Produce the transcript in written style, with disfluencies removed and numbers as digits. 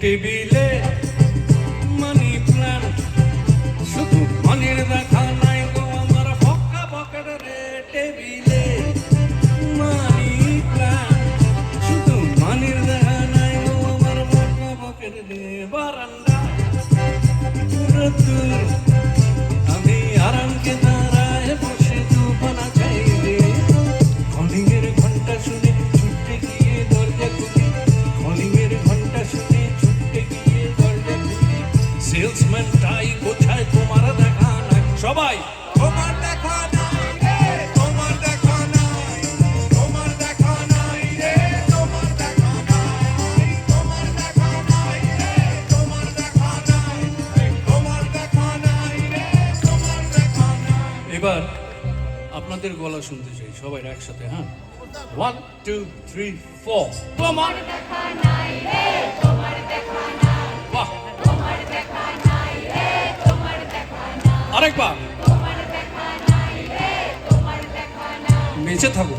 টেবিলে money plant, শুধু মানির দেখা নাই গো আমার ফক্কা পকেটে টেবিলে মানি প্ল্যান্ট, শুধু মানির দেখা নাই গো আমার ফক্কা পকেটে বারান্দা দূর আমি আরামকে দাঁড়ায় বসে দুপানা চাইলে কলিংয়ের ঘন্টা শুনে ছুটে গিয়ে দরজা খুলি, কলিংয়ের ঘন্টা শুনে ছুটে গিয়ে দরজা খুলি, সেলসম্যান টাই কোথায় তোমার দেখা নাই, সবাই তোমার দেখা নাই রে, তোমার দেখা নাই, তোমার দেখা নাই রে, তোমার দেখা নাই, তোমার দেখা নাই রে, তোমার দেখা নাই, তোমার দেখা নাই রে, তোমার দেখা নাই। এবার আপনাদের গলা শুনতে চাই সবাই একসাথে, হ্যাঁ 1 2 3 4 তোমার দেখা নাই রে, তোমার দেখা নাই, বাহ, তোমার দেখা নাই রে, তোমার দেখা নাই, আরেকবার তোমার দেখা নাই রে, তোমার দেখা নাই। বেঁচে থাকো।